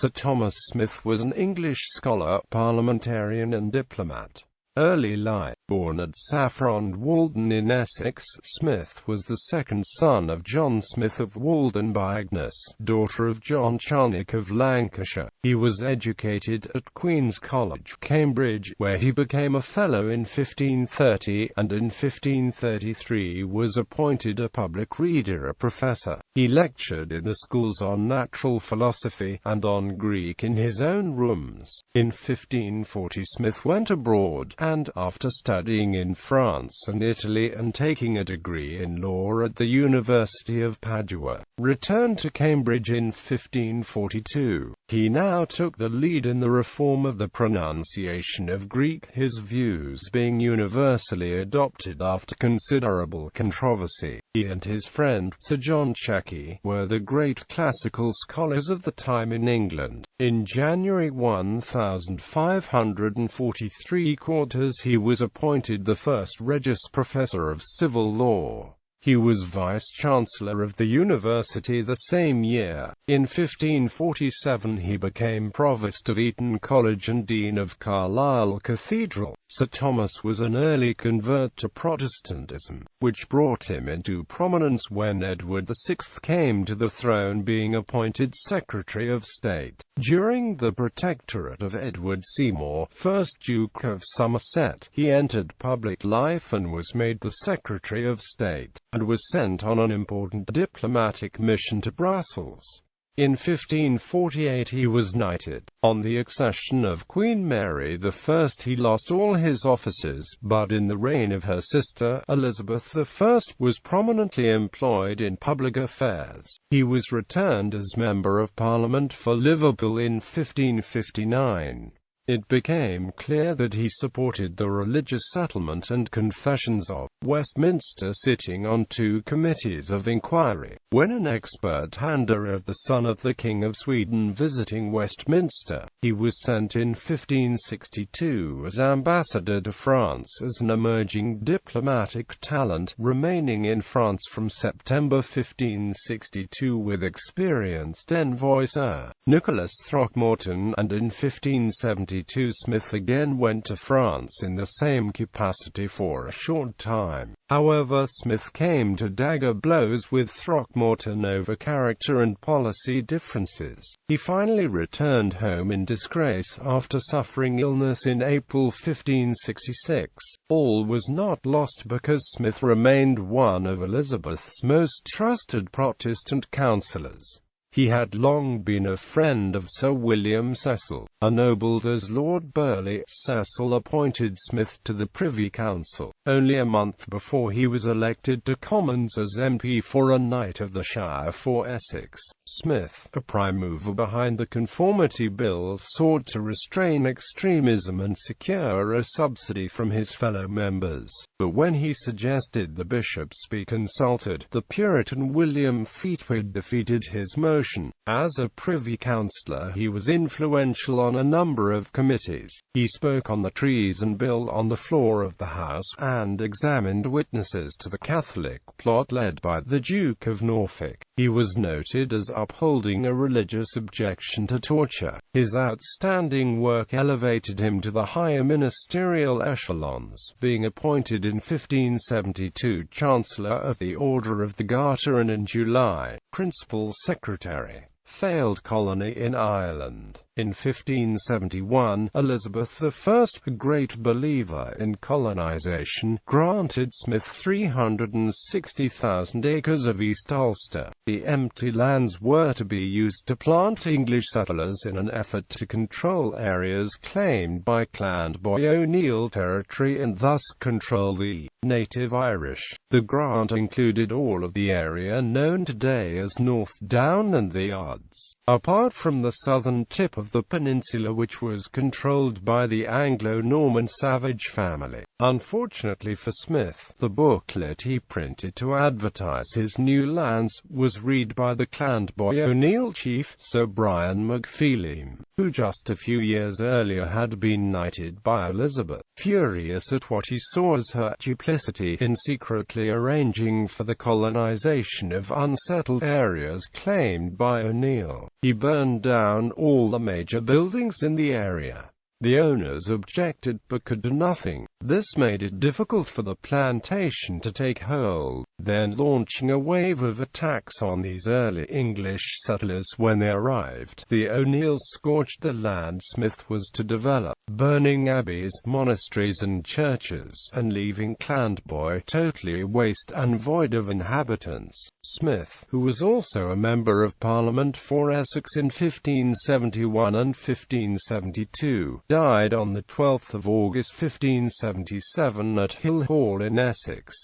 Sir Thomas Smith was an English scholar, parliamentarian and diplomat. Early life. Born at Saffron Walden in Essex, Smith was the second son of John Smith of Walden by Agnes, daughter of John Charnock of Lancashire. He was educated at Queen's College, Cambridge, where he became a Fellow in 1530, and in 1533 was appointed a public reader, a professor. He lectured in the schools on natural philosophy, and on Greek in his own rooms. In 1540 Smith went abroad, and, after studying in France and Italy and taking a degree in law at the University of Padua, returned to Cambridge in 1542. He now took the lead in the reform of the pronunciation of Greek, his views being universally adopted after considerable controversy. He and his friend, Sir John Checkie, were the great classical scholars of the time in England. In January 1543 he was appointed the first Regius Professor of Civil Law. He was Vice-Chancellor of the University the same year. In 1547 he became Provost of Eton College and Dean of Carlisle Cathedral. Sir Thomas was an early convert to Protestantism, which brought him into prominence when Edward VI came to the throne, being appointed Secretary of State. During the protectorate of Edward Seymour, 1st Duke of Somerset, he entered public life and was made the Secretary of State, and was sent on an important diplomatic mission to Brussels. In 1548 he was knighted. On the accession of Queen Mary I he lost all his offices, but in the reign of her sister, Elizabeth I, was prominently employed in public affairs. He was returned as Member of Parliament for Liverpool in 1559. It became clear that he supported the religious settlement and confessions of Westminster, sitting on 2 committees of inquiry. When an expert hander of the son of the King of Sweden visiting Westminster, he was sent in 1562 as ambassador to France as an emerging diplomatic talent, remaining in France from September 1562 with experienced envoy Sir Nicholas Throckmorton, and in 1572 Smith again went to France in the same capacity for a short time. However, Smith came to dagger blows with Throckmorton over character and policy differences. He finally returned home in disgrace after suffering illness in April 1566. All was not lost because Smith remained one of Elizabeth's most trusted Protestant counsellors. He had long been a friend of Sir William Cecil. Ennobled as Lord Burleigh, Cecil appointed Smith to the Privy Council. Only a month before he was elected to Commons as MP for a Knight of the Shire for Essex, Smith, a prime mover behind the Conformity Bill, sought to restrain extremism and secure a subsidy from his fellow members. But when he suggested the bishops be consulted, the Puritan William Fleetwood defeated his motion. As a Privy Councillor, he was influential on a number of committees. He spoke on the Treason Bill on the floor of the House, and examined witnesses to the Catholic plot led by the Duke of Norfolk. He was noted as upholding a religious objection to torture. His outstanding work elevated him to the higher ministerial echelons, being appointed in 1572 Chancellor of the Order of the Garter and in July, Principal Secretary. Failed colony in Ireland. In 1571, Elizabeth I, a great believer in colonization, granted Smith 360,000 acres of East Ulster. The empty lands were to be used to plant English settlers in an effort to control areas claimed by Clan Boy O'Neill territory and thus control the native Irish. The grant included all of the area known today as North Down and the Odds, apart from the southern tip of the peninsula, which was controlled by the Anglo-Norman Savage family. Unfortunately for Smith, the booklet he printed to advertise his new lands was read by the Clan Boy O'Neill chief, Sir Brian McPhillim, who just a few years earlier had been knighted by Elizabeth. Furious at what he saw as her duplicity in secretly arranging for the colonization of unsettled areas claimed by O'Neill, he burned down all the major buildings in the area. The owners objected but could do nothing. This made it difficult for the plantation to take hold, then launching a wave of attacks on these early English settlers when they arrived. The O'Neills scorched the land Smith was to develop, burning abbeys, monasteries and churches, and leaving Clandeboy totally waste and void of inhabitants. Smith, who was also a Member of Parliament for Essex in 1571 and 1572, died on 12 August 1577 at Hill Hall in Essex.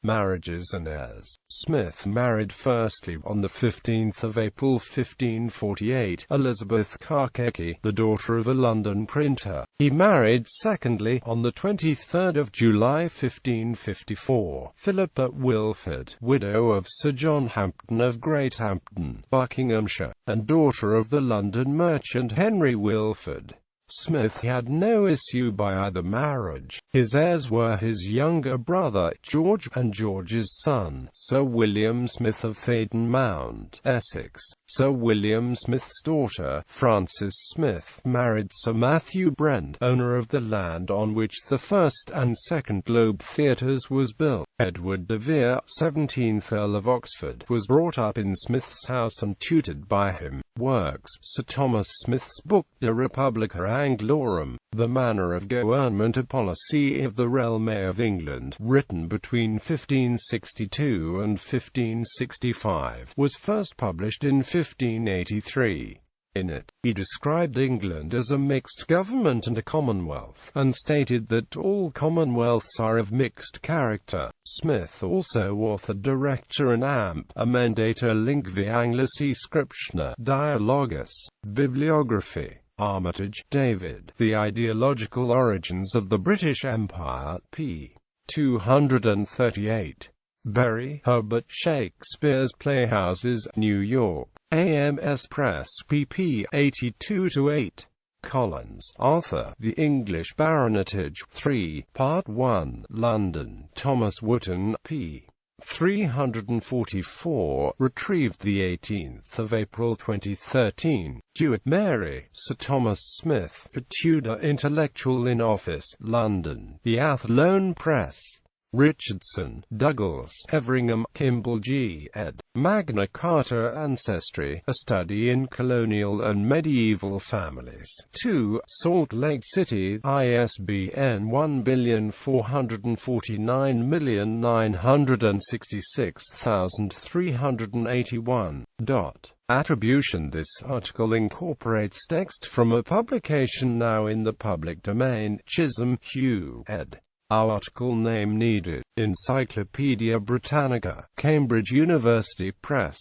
Marriages and heirs. Smith married firstly on 15 April 1548, Elizabeth Carcecchi, the daughter of a London printer. He married secondly on 23 July 1554, Philippa Wilford, widow of Sir John Hampden of Greathampton, Buckinghamshire, and daughter of the London merchant Henry Wilford. Smith had no issue by either marriage. His heirs were his younger brother, George, and George's son, Sir William Smith of Thaden Mound, Essex. Sir William Smith's daughter, Frances Smith, married Sir Matthew Brent, owner of the land on which the first and second Globe Theatres was built. Edward de Vere, 17th Earl of Oxford, was brought up in Smith's house and tutored by him. Works. Sir Thomas Smith's book De Republica Anglorum, The Manner of Government and Policy of the Realm of England, written between 1562 and 1565, was first published in 1583. In it, he described England as a mixed government and a commonwealth, and stated that all commonwealths are of mixed character. Smith also authored Director and Amp, Amendator Lingvi Anglici Scriptiona, Dialogus, Bibliography. Armitage, David. The Ideological Origins of the British Empire, p. 238. Berry, Herbert. Shakespeare's Playhouses, New York. AMS Press, pp. 82-8. Collins, Arthur. The English Baronetage, 3, Part 1. London. Thomas Wotton, p. 344, retrieved 18 April 2013. Jewett, Mary. Sir Thomas Smith, a Tudor intellectual in office, London. The Athlone Press. Richardson, Douglas, Everingham, Kimball G. ed. Magna Carta Ancestry, a study in colonial and medieval families. 2. Salt Lake City, ISBN 1449966,381. Attribution. This article incorporates text from a publication now in the public domain. Chisholm, Hugh, ed. Our article name needed. Encyclopaedia Britannica, Cambridge University Press.